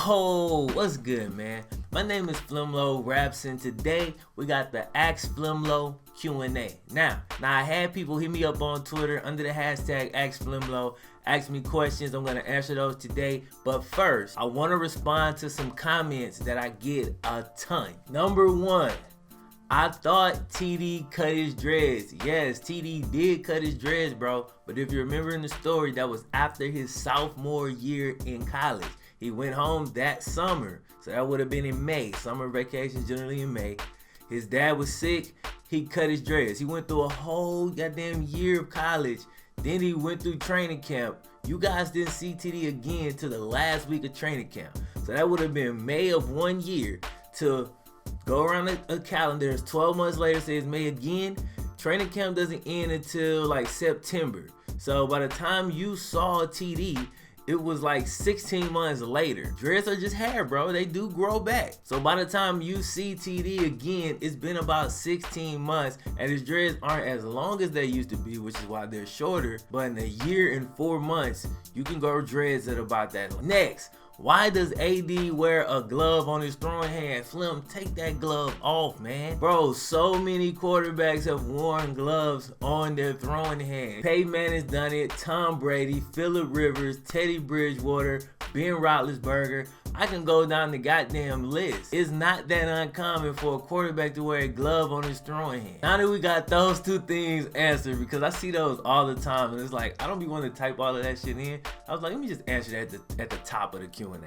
Whoa, what's good, man? My name is FlemLo Raps, and today we got the ASKFLEMLO Q&A. Now I had people hit me up on Twitter under the hashtag ASKFLEMLO, ask me questions. I'm gonna answer those today. But first, I want to respond to some comments that I get a ton. Number one, I thought TD cut his dreads. Yes, TD did cut his dreads, bro. But if you remember in the story, that was after his sophomore year in college. He went home that summer, so that would have been in May. Summer vacations generally in May. His dad was sick. He cut his dreads. He went through a whole goddamn year of college. Then he went through training camp. You guys didn't see TD again till the last week of training camp. So that would have been May of 1 year to go around a calendar. It's 12 months later, says May again. Training camp doesn't end until like September. So by the time you saw TD, it was like 16 months later. Dreads are just hair, bro. They do grow back. So by the time you see TD again, it's been about 16 months, and his dreads aren't as long as they used to be, which is why they're shorter. But in a year and 4 months, you can grow dreads at about that long. Next, why does AD wear a glove on his throwing hand? Flem, take that glove off, man. Bro, so many quarterbacks have worn gloves on their throwing hand. Peyton Manning's done it, Tom Brady, Phillip Rivers, Teddy Bridgewater, Ben Roethlisberger. I can go down the goddamn list. It's not that uncommon for a quarterback to wear a glove on his throwing hand. Now that we got those two things answered, because I see those all the time, and it's like, I don't be wanting to type all of that shit in. I was like, let me just answer that at the top of the Q&A.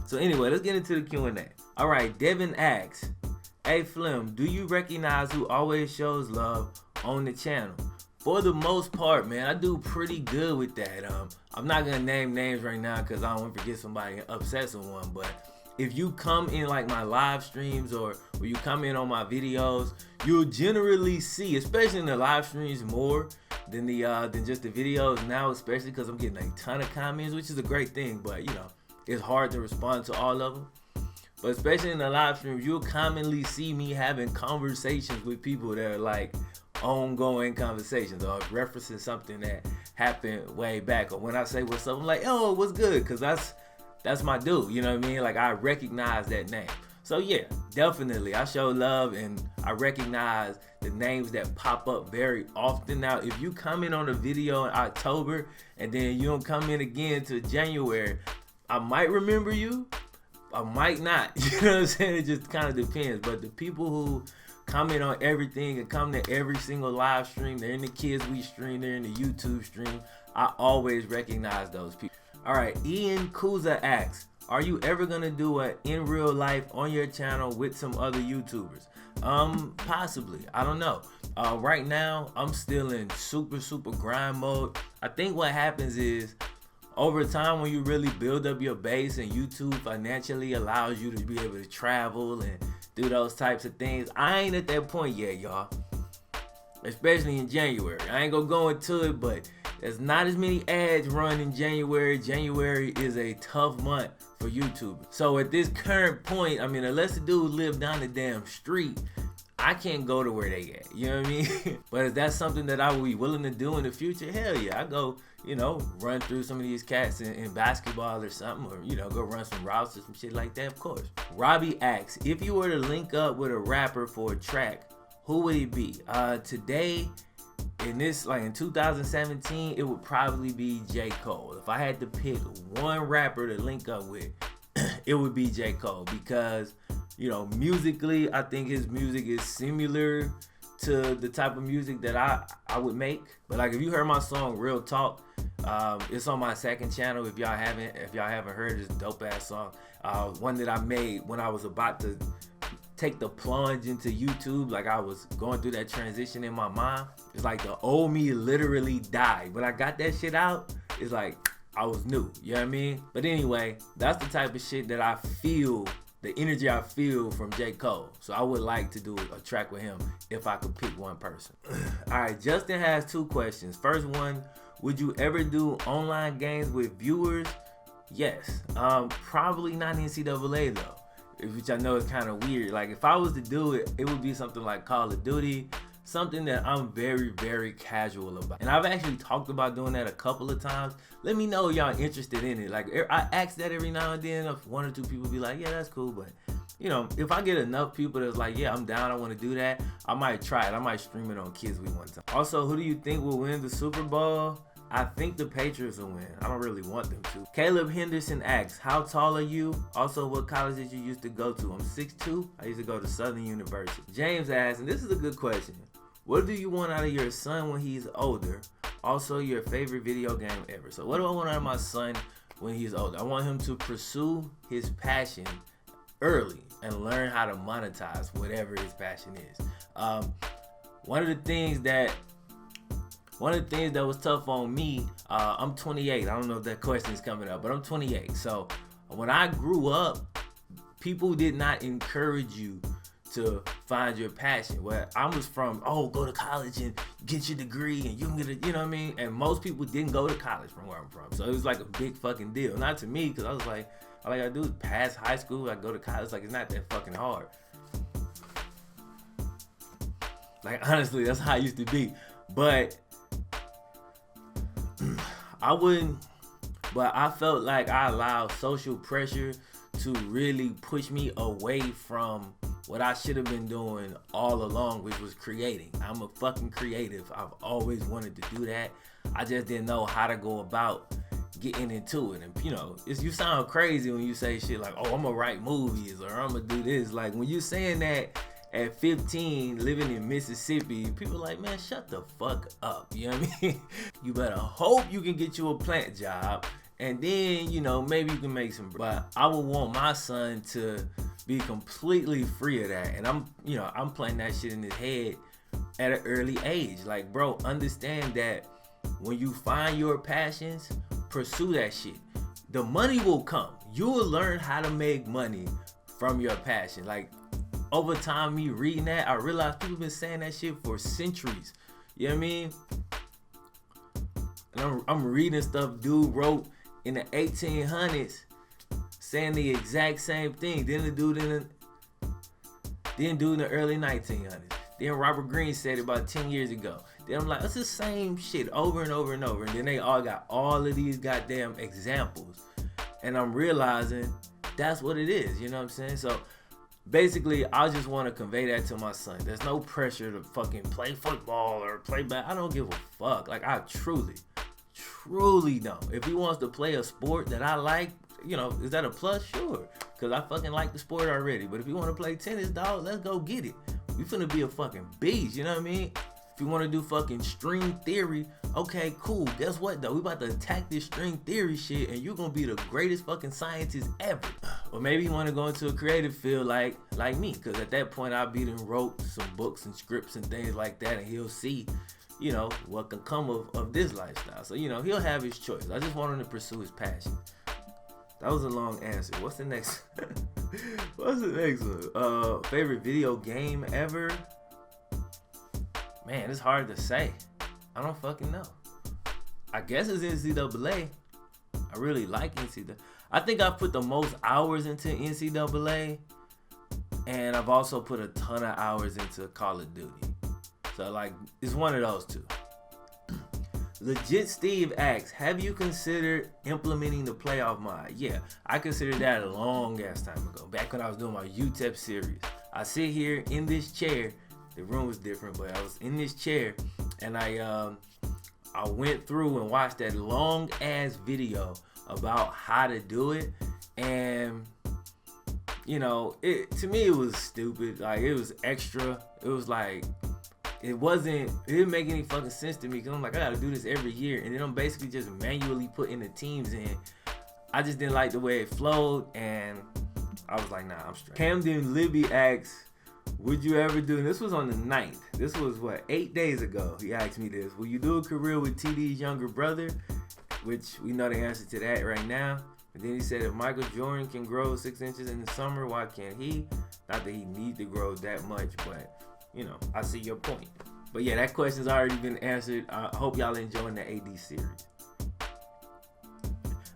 So anyway, let's get into the Q&A. All right, Devin asks, hey Flem, do you recognize who always shows love on the channel? For the most part, man, I do pretty good with that. I'm not gonna name names right now because I don't want to forget somebody and upset someone. But if you come in like my live streams or you come in on my videos, you'll generally see, especially in the live streams, more than just the videos now, especially because I'm getting a ton of comments, which is a great thing. But you know, it's hard to respond to all of them. But especially in the live streams, you'll commonly see me having conversations with people that are like ongoing conversations or referencing something that happened way back. Or when I say what's up, I'm like, oh, what's good? Because that's my dude, you know what I mean? Like, I recognize that name. So yeah, definitely I show love and I recognize the names that pop up very often. Now, if you come in on a video in October and then you don't come in again to January, I might remember you, I might not. You know what I'm saying? It just kind of depends. But the people who comment on everything and come to every single live stream, they're in the Kids We stream, they're in the YouTube stream, I always recognize those people. All right, Ian Kuza asks, are you ever gonna do a in real life on your channel with some other YouTubers? Possibly, I don't know. Right now, I'm still in super grind mode. I think what happens is, over time, when you really build up your base and YouTube financially allows you to be able to travel and do those types of things, I ain't at that point yet, y'all. Especially in January. I ain't gonna go into it, but there's not as many ads run in January. January is a tough month for YouTube. So at this current point, I mean, unless the dude live down the damn street, I can't go to where they at, you know what I mean? But if that's something that I would be willing to do in the future, hell yeah, I go, you know, run through some of these cats in basketball or something, or, you know, go run some routes or some shit like that, of course. Robbie asks, if you were to link up with a rapper for a track, who would it be? Today, in 2017, it would probably be J. Cole. If I had to pick one rapper to link up with, it would be J. Cole, because, you know, musically, I think his music is similar to the type of music that I would make. But like, if you heard my song Real Talk, it's on my second channel. If y'all haven't heard this dope ass song, one that I made when I was about to take the plunge into YouTube, like I was going through that transition in my mind. It's like the old me literally died. When I got that shit out, it's like I was new, you know what I mean? But anyway, that's the type of shit that I feel, the energy I feel from J. Cole. So I would like to do a track with him if I could pick one person. All right, Justin has two questions. First one, would you ever do online games with viewers? Yes. Probably not NCAA though, which I know is kind of weird. Like, if I was to do it, it would be something like Call of Duty, something that I'm very, very casual about. And I've actually talked about doing that a couple of times. Let me know if y'all interested in it. Like, I ask that every now and then. If 1 or 2 people be like, yeah, that's cool. But, you know, if I get enough people that's like, yeah, I'm down, I want to do that, I might try it. I might stream it on Kids Week one time. Also, who do you think will win the Super Bowl? I think the Patriots will win. I don't really want them to. Caleb Henderson asks, how tall are you? Also, what college did you used to go to? I'm 6'2". I used to go to Southern University. James asks, and this is a good question, what do you want out of your son when he's older? Also, your favorite video game ever. So what do I want out of my son when he's older? I want him to pursue his passion early and learn how to monetize whatever his passion is. One of the things that was tough on me, I'm 28. I don't know if that question is coming up, but I'm 28. So when I grew up, people did not encourage you to find your passion. Where I was from, go to college and get your degree and you can get it, you know what I mean? And most people didn't go to college from where I'm from. So it was like a big fucking deal. Not to me, because I was like, all I gotta do is pass high school, I go to college. Like, it's not that fucking hard. Like, honestly, that's how I used to be. But I felt like I allowed social pressure to really push me away from what I should have been doing all along, which was creating. I'm a fucking creative. I've always wanted to do that. I just didn't know how to go about getting into it. And you know, you sound crazy when you say shit like, I'm gonna write movies or I'm gonna do this. Like, when you saying that at 15, living in Mississippi, people like, man, shut the fuck up. You know what I mean? You better hope you can get you a plant job, and then, you know, maybe you can make some. But I would want my son to be completely free of that. And I'm planting that shit in his head at an early age. Like, bro, understand that when you find your passions, pursue that shit. The money will come. You will learn how to make money from your passion. Like, over time, me reading that, I realized people been saying that shit for centuries. You know what I mean? And I'm reading stuff dude wrote in the 1800s saying the exact same thing. Then the dude in the early 1900s. Then Robert Greene said it about 10 years ago. Then I'm like, it's the same shit over and over and over. And then they all got all of these goddamn examples. And I'm realizing that's what it is. You know what I'm saying? So basically, I just want to convey that to my son. There's no pressure to fucking play football or play I don't give a fuck. Like, I truly don't. If he wants to play a sport that I like, you know, is that a plus? Sure. Because I fucking like the sport already. But if you want to play tennis, dog, let's go get it. We finna be a fucking beast, you know what I mean? If you want to do fucking string theory, okay, cool. Guess what, though? We about to attack this string theory shit, and you're going to be the greatest fucking scientist ever. Or maybe you want to go into a creative field like me, because at that point, I'll be done wrote some books and scripts and things like that, and he'll see, you know, what can come of this lifestyle. So, you know, he'll have his choice. I just want him to pursue his passion. That was a long answer. What's the next? What's the next one? Favorite video game ever? Man, it's hard to say. I don't fucking know. I guess it's NCAA. I really like NCAA. I think I've put the most hours into NCAA, and I've also put a ton of hours into Call of Duty. So, like, it's one of those two. Legit Steve asks, have you considered implementing the playoff mod? Yeah, I considered that a long ass time ago, back when I was doing my UTEP series. I sit here in this chair. The room was different, but I was in this chair, and I went through and watched that long ass video about how to do it, and you know, to me it was stupid. Like, it was extra. It was like, it didn't make any fucking sense to me, because I'm like, I gotta do this every year, and then I'm basically just manually putting the teams in. I just didn't like the way it flowed, and I was like, nah, I'm straight. Camden Libby asks, would you ever do, and this was on the 9th, this was 8 days ago, he asked me this, will you do a career with TD's younger brother? Which we know the answer to that right now. And then he said, if Michael Jordan can grow 6 inches in the summer, why can't he? Not that he needs to grow that much, but you know, I see your point. But yeah, that question's already been answered. I hope y'all enjoying the AD series.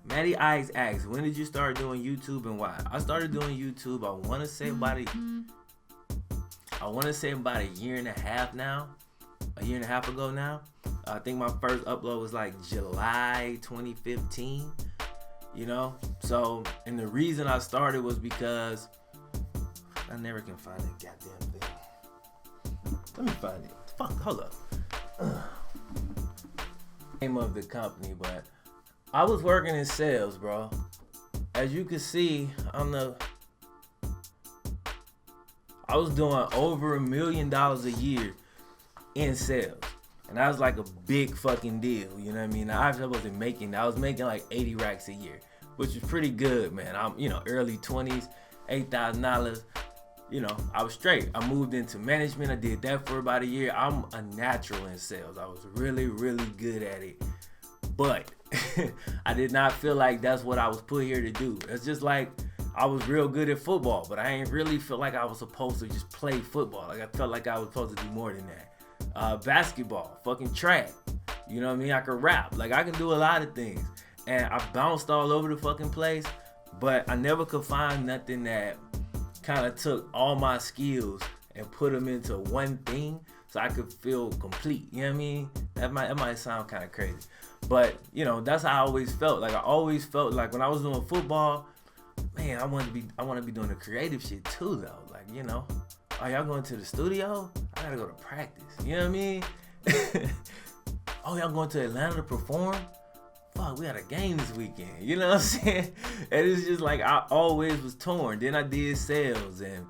Maddie Eyes asks, when did you start doing YouTube and why? I started doing YouTube, I want to say about a year and a half now. a year and a half ago now. I think my first upload was like July 2015. You know, so, and the reason I started was because I never can find that goddamn thing. Let me find it. Fuck, hold up. Name of the company, but I was working in sales, bro. As you can see, I was doing over $1 million a year in sales. And that was like a big fucking deal, you know what I mean? I wasn't making, I was making like 80 racks a year, which is pretty good, man. I'm, early 20s, $8,000. I was straight. I moved into management. I did that for about a year. I'm a natural in sales. I was really, really good at it. But I did not feel like that's what I was put here to do. It's just like I was real good at football, but I ain't really feel like I was supposed to just play football. Like I felt like I was supposed to do more than that. Basketball, fucking track. You know what I mean? I could rap. Like I can do a lot of things. And I bounced all over the fucking place, but I never could find nothing that kind of took all my skills and put them into one thing so I could feel complete. You know what I mean? That might sound kind of crazy. But, that's how I always felt. Like I always felt like when I was doing football, man, I want to be doing the creative shit too though. Like, are y'all going to the studio? I gotta go to practice. You know what I mean? Oh, y'all going to Atlanta to perform? Fuck, we had a game this weekend. You know what I'm saying? And it's just like I always was torn. Then I did sales, and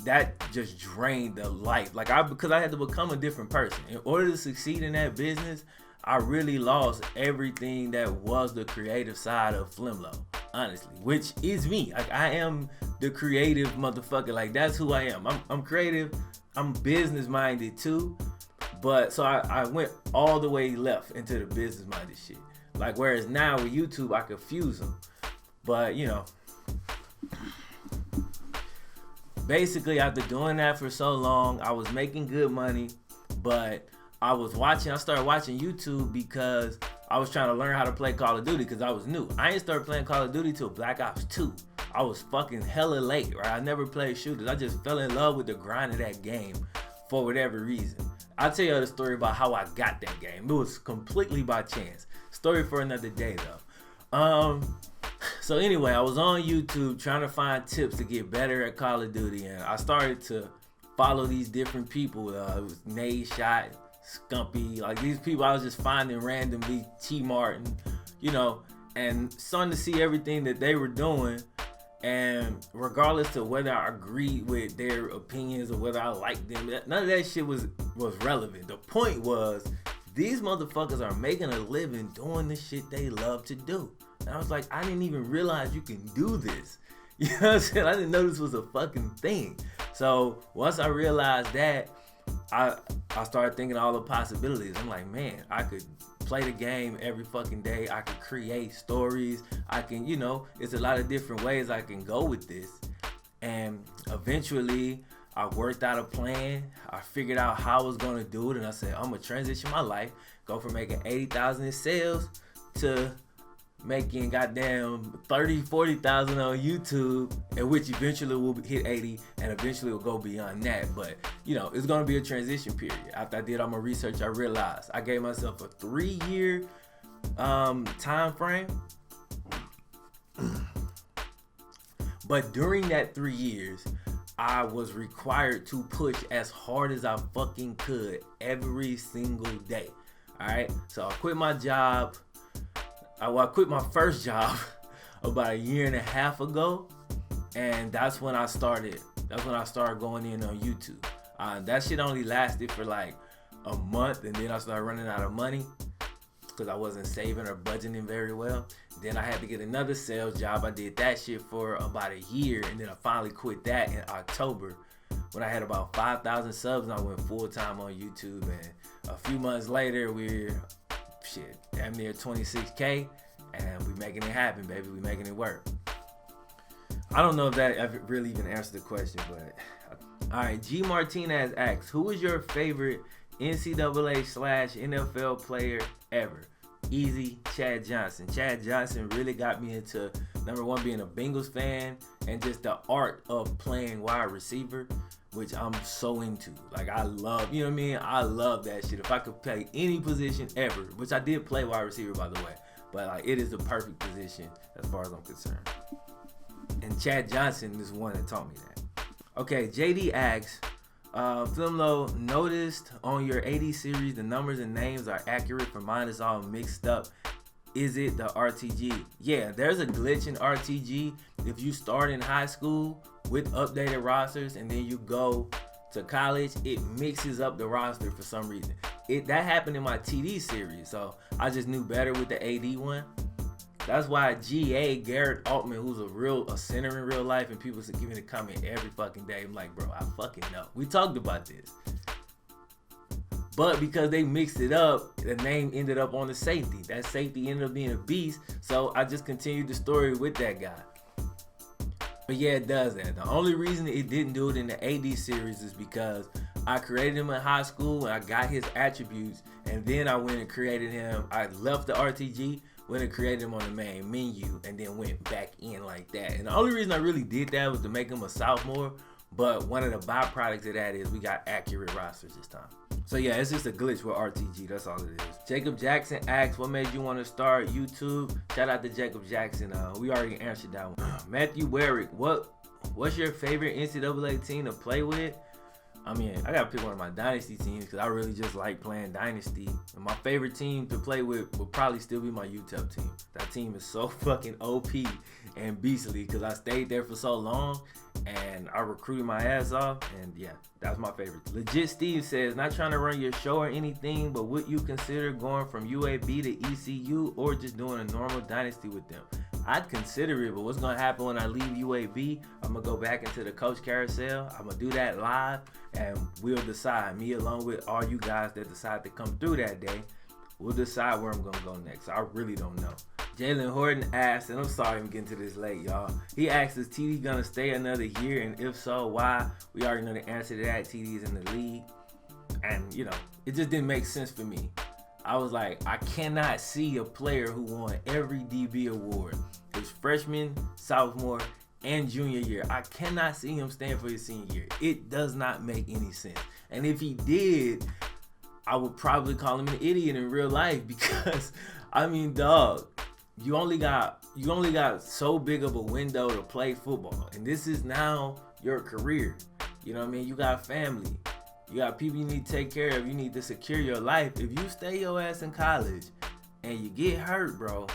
that just drained the life. Because I had to become a different person. In order to succeed in that business, I really lost everything that was the creative side of FlemLo, honestly, which is me. Like I am the creative motherfucker. Like that's who I am. I'm creative. I'm business minded too. But so I went all the way left into the business minded shit. Like whereas now with YouTube I could fuse them. But basically after doing that for so long, I was making good money, but I started watching YouTube because I was trying to learn how to play Call of Duty because I was new. I ain't started playing Call of Duty till Black Ops 2. I was fucking hella late, right? I never played shooters. I just fell in love with the grind of that game for whatever reason. I'll tell you the story about how I got that game. It was completely by chance. Story for another day though. So anyway, I was on YouTube trying to find tips to get better at Call of Duty, and I started to follow these different people. It was Nade Shot, Scumpy, like these people I was just finding randomly, T Martin, and starting to see everything that they were doing. And regardless of whether I agreed with their opinions or whether I liked them, none of that shit was relevant. The point was, these motherfuckers are making a living doing the shit they love to do. And I was like, I didn't even realize you can do this. You know what I'm saying? I didn't know this was a fucking thing. So once I realized that, I started thinking all the possibilities. I'm like, man, I could play the game every fucking day. I could create stories. I can, it's a lot of different ways I can go with this. And eventually I worked out a plan. I figured out how I was going to do it. And I said, I'm going to transition my life, go from making 80,000 in sales to making goddamn 30, 40,000 on YouTube, and which eventually will hit 80 and eventually will go beyond that. But it's gonna be a transition period. After I did all my research, I realized I gave myself a 3-year time frame. But during that 3 years, I was required to push as hard as I fucking could every single day. All right, so I quit my job. I quit my first job about 1.5 years ago, and that's when I started going in on YouTube. That shit only lasted for like a month, and then I started running out of money because I wasn't saving or budgeting very well. Then I had to get another sales job. I did that shit for about 1 year, and then I finally quit that in October when I had about 5,000 subs, and I went full time on YouTube. And a few months later, we're damn near 26K, and we making it happen, baby. We making it work. I don't know if that ever really even answered the question, but all right. G Martinez asks, who is your favorite NCAA/NFL player ever? Easy, Chad Johnson. Chad Johnson really got me into, number one, being a Bengals fan and just the art of playing wide receiver. which I'm so into. Like, I love, you know what I mean? I love that shit. If I could play any position ever, which I did play wide receiver, by the way, but like, it is the perfect position as far as I'm concerned. And Chad Johnson is one that taught me that. Okay, JD asks, FlemLo, noticed on your AD series the numbers and names are accurate, for mine is all mixed up. Is it the RTG? Yeah, there's a glitch in RTG. If you start in high school with updated rosters and then you go to college, it mixes up the roster for some reason. That happened in my TD series, so I just knew better with the AD one. That's why GA Garrett Altman, who's a center in real life, and people give me the comment every fucking day. I'm like, bro, I fucking know. We talked about this. But because they mixed it up, the name ended up on the safety. That safety ended up being a beast, so I just continued the story with that guy. But yeah, it does that. The only reason it didn't do it in the AD series is because I created him in high school and I got his attributes, and then I went and created him. I left the RTG, went and created him on the main menu, and then went back in like that. And the only reason I really did that was to make him a sophomore, but one of the byproducts of that is we got accurate rosters this time. So yeah, it's just a glitch with RTG, that's all it is. Jacob Jackson asks, what made you want to start YouTube? Shout out to Jacob Jackson. We already answered that one. Matthew Werrick, what's your favorite NCAA team to play with? I mean, I gotta pick one of my dynasty teams because I really just like playing dynasty. And my favorite team to play with would probably still be my UTEP team. That team is so fucking OP and beastly because I stayed there for so long and I recruited my ass off, and yeah, that's my favorite. Legit Steve says, not trying to run your show or anything, but would you consider going from UAB to ECU or just doing a normal dynasty with them? I'd consider it, but what's gonna happen when I leave UAB? I'm gonna go back into the coach carousel. I'm gonna do that live, and we'll decide, me along with all you guys that decide to come through that day, we'll decide where I'm gonna go next. I really don't know. Jalen Horton asked, and I'm sorry I'm getting to this late, y'all. He asked, is TD gonna stay another year, and if so, why? We already know the answer to that. TD's in the league, and you know, it just didn't make sense for me. I was like, I cannot see a player who won every DB award his freshman, sophomore, and junior year. I cannot see him staying for his senior year. It does not make any sense. And if he did, I would probably call him an idiot in real life because, I mean, dog, you only got so big of a window to play football, and this is now your career. You know what I mean? You got family. You got people you need to take care of. You need to secure your life. If you stay your ass in college and you get hurt, bro,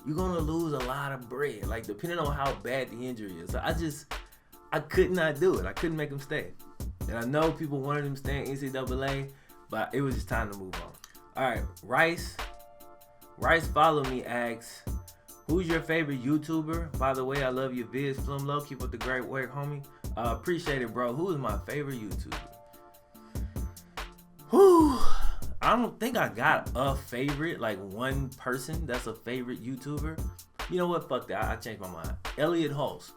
you're going to lose a lot of bread. Like, depending on how bad the injury is. So I could not do it. I couldn't make him stay. And I know people wanted him to stay in NCAA, but it was just time to move on. All right, Rice Follow Me asks, who's your favorite YouTuber? By the way, I love your vids, FlemLo. Keep up the great work, homie. Appreciate it, bro. Who is my favorite YouTuber? Whew. I don't think I got a favorite, like one person that's a favorite YouTuber. You know what? Fuck that. I changed my mind. Elliot Hulse.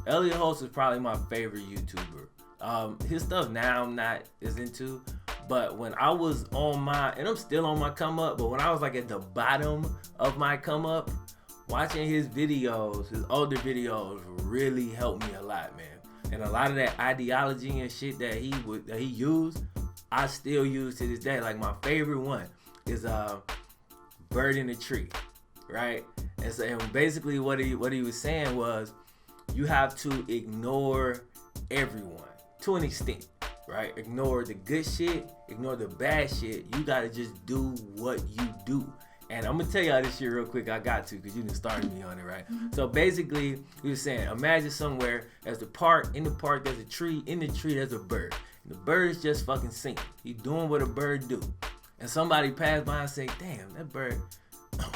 Elliot Hulse is probably my favorite YouTuber. His stuff now I'm not as into, but when I was on my, and I'm still on my come up, but when I was like at the bottom of my come up, watching his videos, his older videos really helped me a lot, man. And a lot of that ideology and shit that he used, I still use to this day. Like, my favorite one is Bird in the Tree, right? And so, and basically what he was saying was, you have to ignore everyone to an extent, right? Ignore the good shit, ignore the bad shit. You gotta just do what you do. And I'm gonna tell y'all this shit real quick. I got to, because you done started me on it, right? So basically, he was saying, imagine somewhere there's a park. In the park, there's a tree. In the tree, there's a bird. And the bird is just fucking singing. He's doing what a bird do. And somebody passed by and say, damn, that bird,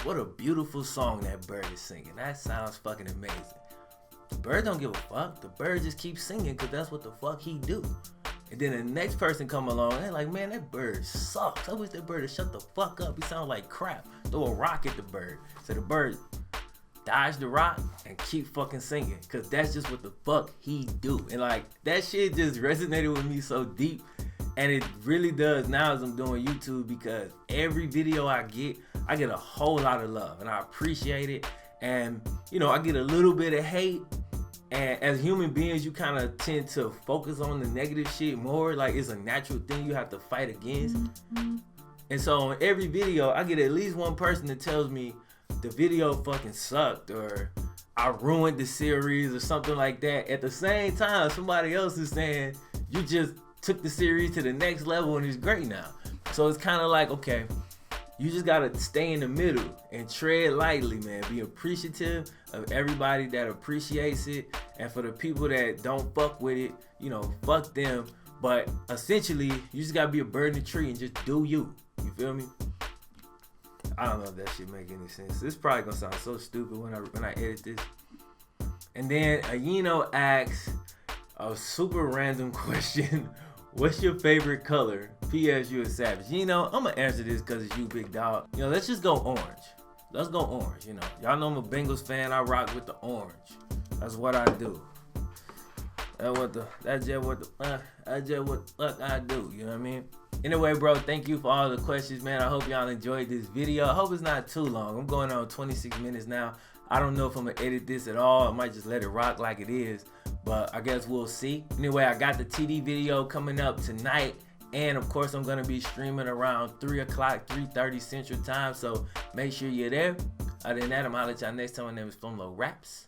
what a beautiful song that bird is singing. That sounds fucking amazing. The bird don't give a fuck. The bird just keeps singing because that's what the fuck he do. And then the next person come along and they're like, man, that bird sucks. I wish that bird would shut the fuck up. He sounds like crap. Throw a rock at the bird. So the bird dodge the rock and keep fucking singing, because that's just what the fuck he do. And like, that shit just resonated with me so deep. And it really does now as I'm doing YouTube, because every video I get a whole lot of love, and I appreciate it. And you know, I get a little bit of hate, And as human beings, you kind of tend to focus on the negative shit more. Like, it's a natural thing you have to fight against. And so on every video, I get at least one person that tells me the video fucking sucked, or I ruined the series, or something like that. At the same time, somebody else is saying you just took the series to the next level and it's great now. So it's kind of like, okay, you just gotta stay in the middle and tread lightly, man. Be appreciative of everybody that appreciates it, and for the people that don't fuck with it, you know, fuck them. But essentially, you just gotta be a bird in the tree and just do you. You feel me? I don't know if that shit make any sense. This probably gonna sound so stupid when I edit this. And then Ayino asks a super random question. What's your favorite color? P.S. You a savage. You know, I'm gonna answer this because it's you, big dog. You know, let's just go orange. Let's go orange. You know, y'all know I'm a Bengals fan. I rock with the orange. That's what I do. That's just what the fuck I do. You know what I mean? Anyway, bro, thank you for all the questions, man. I hope y'all enjoyed this video. I hope it's not too long. I'm going on 26 minutes now. I don't know if I'm gonna edit this at all. I might just let it rock like it is, but I guess we'll see. Anyway, I got the TD video coming up tonight, and of course I'm gonna be streaming around 3 o'clock, 3:30 Central Time, so make sure you're there. Other than that, I'm gonna holler at y'all next time. My name is FlemLo Raps.